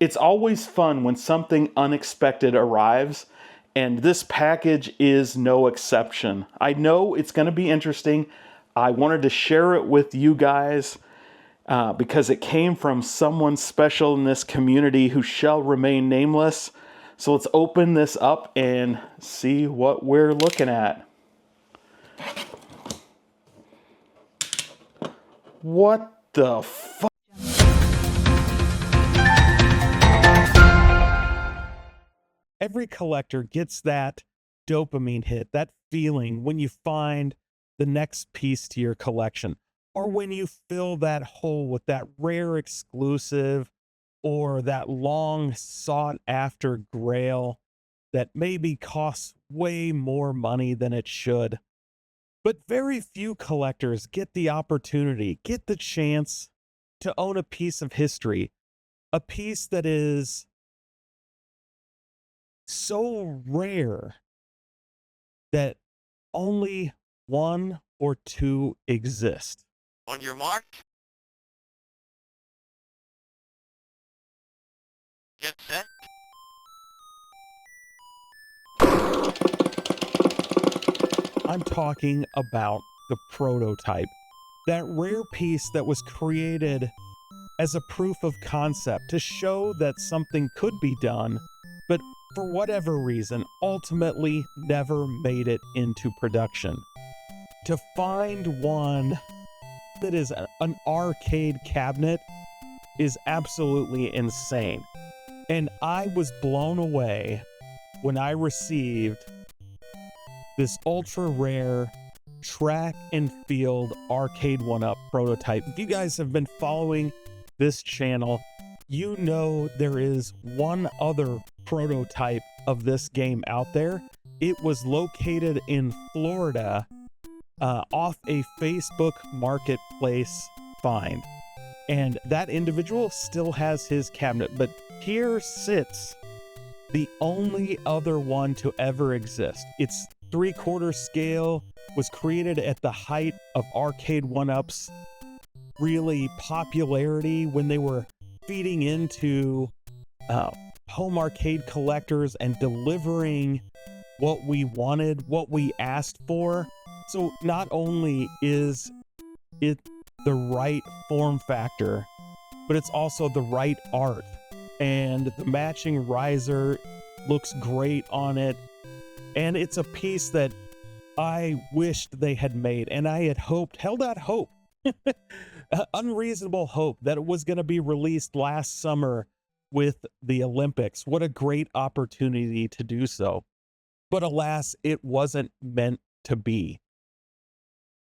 It's always fun when something unexpected arrives, and this package is no exception. I know it's going to be interesting. I wanted to share it with you guys because it came from someone special in this community who shall remain nameless. So let's open this up and see what we're looking at. What the fuck? Every collector gets that dopamine hit, that feeling when you find the next piece to your collection, or when you fill that hole with that rare exclusive or that long sought after grail that maybe costs way more money than it should. But very few collectors get the opportunity, get the chance to own a piece of history, a piece that is so rare that only one or two exist. On your mark. Get set. I'm talking about the prototype, that rare piece that was created as a proof of concept to show that something could be done, but for whatever reason, ultimately never made it into production. To find one that is an arcade cabinet is absolutely insane. And I was blown away when I received this ultra rare track and field Arcade1up prototype. If you guys have been following this channel, you know there is one other prototype of this game out there. It was located in Florida off a Facebook marketplace find. And that individual still has his cabinet, but here sits the only other one to ever exist. It's 3/4 scale, was created at the height of Arcade1up's really popularity when they were feeding into home arcade collectors and delivering what we wanted, what we asked for. So not only is it the right form factor, but it's also the right art. And the matching riser looks great on it. And it's a piece that I wished they had made, and I had held out hope, unreasonable hope, that it was going to be released last summer with the Olympics. What a great opportunity to do so. But alas, it wasn't meant to be.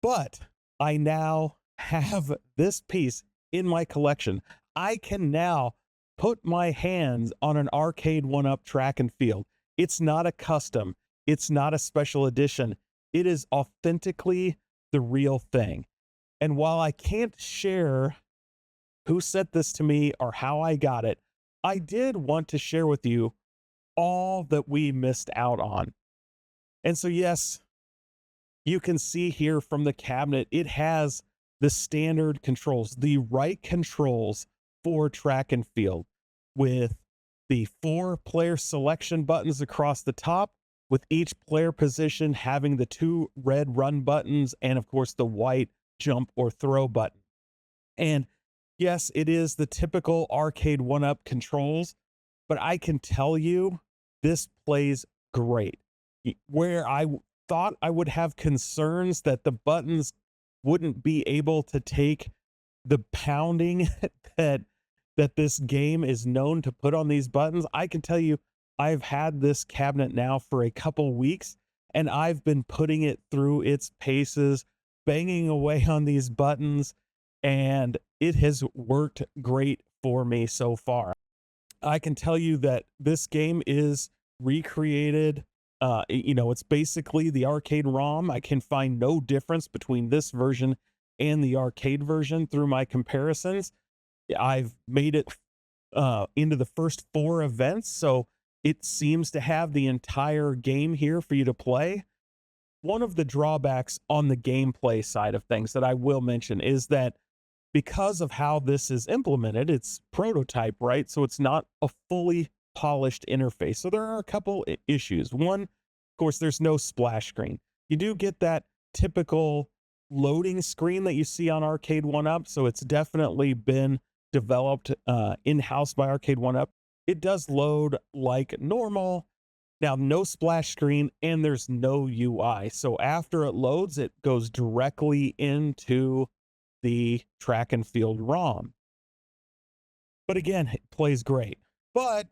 But I now have this piece in my collection. I can now put my hands on an Arcade1up track and field. It's not a custom. It's not a special edition. It is authentically the real thing. And while I can't share who sent this to me or how I got it, I did want to share with you all that we missed out on. And so, yes, you can see here from the cabinet, it has the standard controls, the right controls for track and field, with the 4-player selection buttons across the top, with each player position having the 2 red run buttons and, of course, the white jump or throw button. And yes, it is the typical Arcade1up controls, but I can tell you this plays great. Where I thought I would have concerns that the buttons wouldn't be able to take the pounding that this game is known to put on these buttons, I can tell you I've had this cabinet now for a couple weeks, and I've been putting it through its paces, banging away on these buttons, and it has worked great for me so far. I can tell you that this game is recreated. It's basically the arcade ROM. I can find no difference between this version and the arcade version through my comparisons. I've made it into the first 4 events, so it seems to have the entire game here for you to play. One of the drawbacks on the gameplay side of things that I will mention is that because of how this is implemented, it's prototype, right? So it's not a fully polished interface. So there are a couple issues. One, of course, there's no splash screen. You do get that typical loading screen that you see on Arcade1up. So it's definitely been developed in-house by Arcade1up. It does load like normal. Now, no splash screen and there's no UI. So after it loads, it goes directly into the track and field ROM. But again, it plays great. But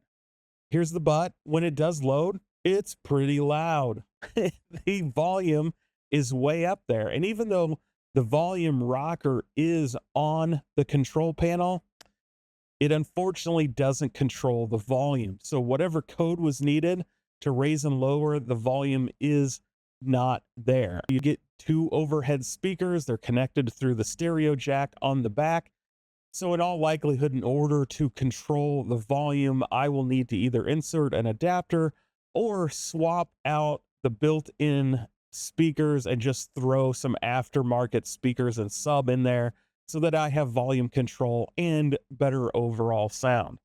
here's the but: when it does load, it's pretty loud. The volume is way up there. And even though the volume rocker is on the control panel, it unfortunately doesn't control the volume. So whatever code was needed to raise and lower the volume is not there. You get two overhead speakers. They're connected through the stereo jack on the back. So in all likelihood, in order to control the volume, I will need to either insert an adapter or swap out the built-in speakers and just throw some aftermarket speakers and sub in there so that I have volume control and better overall sound.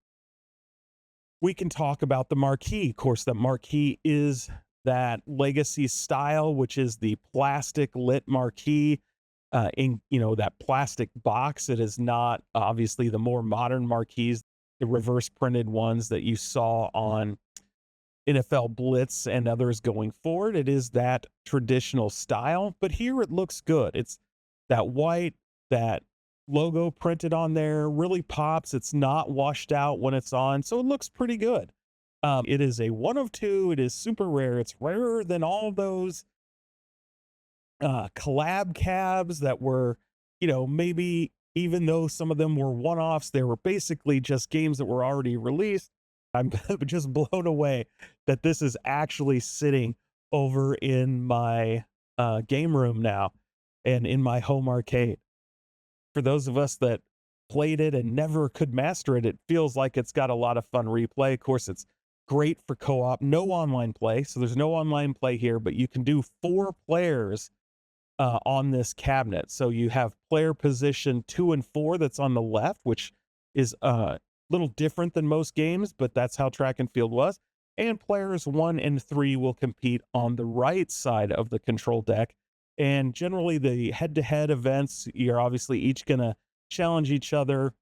We can talk about the marquee. Of course, the marquee is that legacy style, which is the plastic lit marquee in, that plastic box. It is not obviously the more modern marquees, the reverse printed ones that you saw on NFL Blitz and others going forward. It is that traditional style, but here it looks good. It's that white, that logo printed on there really pops. It's not washed out when it's on, so it looks pretty good. It is a 1 of 2. It is super rare. It's rarer than all those collab cabs that were, maybe even though some of them were one-offs, they were basically just games that were already released. I'm just blown away that this is actually sitting over in my game room now and in my home arcade. For those of us that played it and never could master it, it feels like it's got a lot of fun replay. Of course, it's great for co-op. No online play, so there's no online play here, but you can do 4 players on this cabinet. So you have player position 2 and 4 that's on the left, which is a little different than most games, but that's how track and field was. And players 1 and 3 will compete on the right side of the control deck. And generally the head-to-head events, you're obviously each going to challenge each other.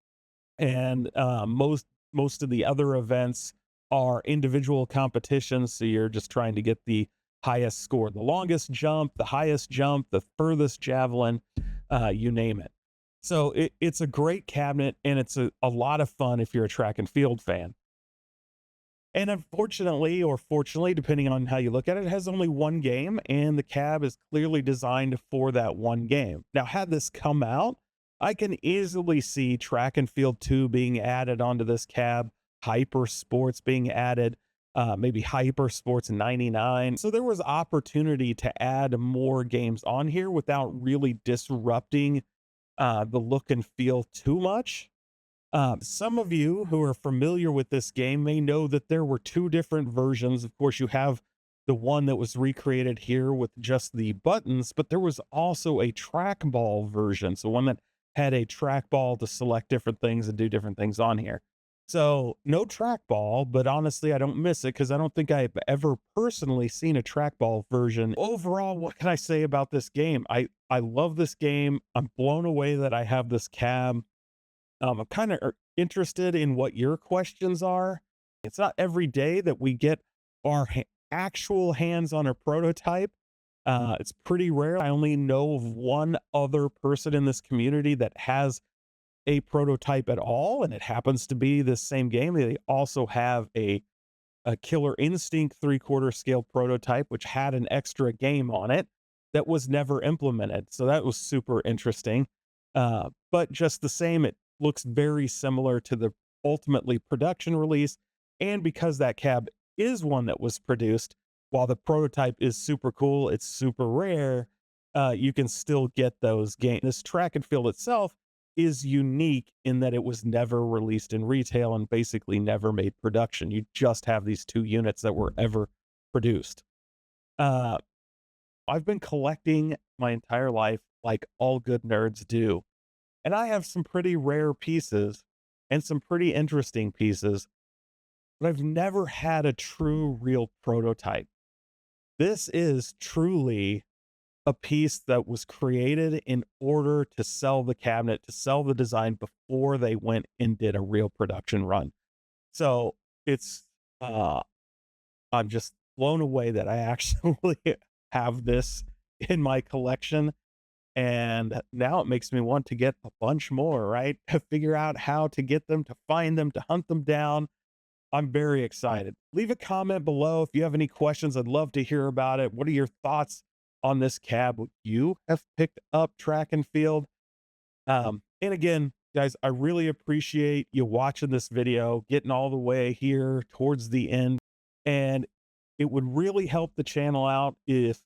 And most of the other events are individual competitions. So you're just trying to get the highest score, the longest jump, the highest jump, the furthest javelin, you name it. So it's a great cabinet, and it's a lot of fun if you're a track and field fan. And unfortunately, or fortunately, depending on how you look at it, it has only one game, and the cab is clearly designed for that one game. Now, had this come out, I can easily see Track and Field 2 being added onto this cab, Hyper Sports being added, maybe Hyper Sports 99. So there was opportunity to add more games on here without really disrupting the look and feel too much. Some of you who are familiar with this game may know that there were 2 different versions. Of course, you have the one that was recreated here with just the buttons, but there was also a trackball version. So one that had a trackball to select different things and do different things on here. So no trackball, but honestly, I don't miss it because I don't think I've ever personally seen a trackball version. Overall, what can I say about this game? I love this game. I'm blown away that I have this cab. I'm kind of interested in what your questions are. It's not every day that we get our actual hands on a prototype. It's pretty rare. I only know of one other person in this community that has a prototype at all, and it happens to be this same game. They also have a Killer Instinct 3/4 scale prototype, which had an extra game on it that was never implemented. So that was super interesting. But just the same, it looks very similar to the ultimately production release. And because that cab is one that was produced, while the prototype is super cool, it's super rare, you can still get those games. This track and field itself is unique in that it was never released in retail and basically never made production. You just have these 2 units that were ever produced. I've been collecting my entire life like all good nerds do. And I have some pretty rare pieces and some pretty interesting pieces, but I've never had a true, real prototype. This is truly a piece that was created in order to sell the cabinet, to sell the design before they went and did a real production run. So it's, uh, I'm just blown away that I actually have this in my collection. And now it makes me want to get a bunch more, right? To figure out how to get them, to find them, to hunt them down. I'm very excited. Leave a comment below if you have any questions. I'd love to hear about it. What are your thoughts on this cab you have picked up track and field? And again, guys, I really appreciate you watching this video, getting all the way here towards the end. And it would really help the channel out if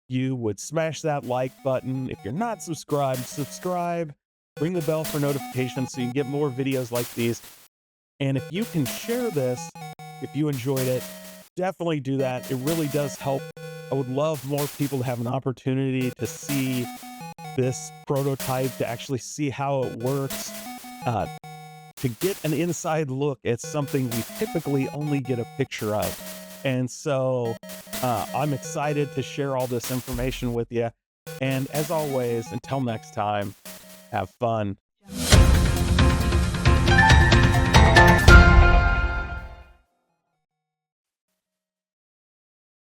you would smash that like button. If you're not subscribed, subscribe, ring the bell for notifications so you can get more videos like these. And if you can share this, if you enjoyed it, definitely do that. It really does help. I would love more people to have an opportunity to see this prototype, to actually see how it works, to get an inside look at something we typically only get a picture of. And so I'm excited to share all this information with you. And as always, until next time, have fun.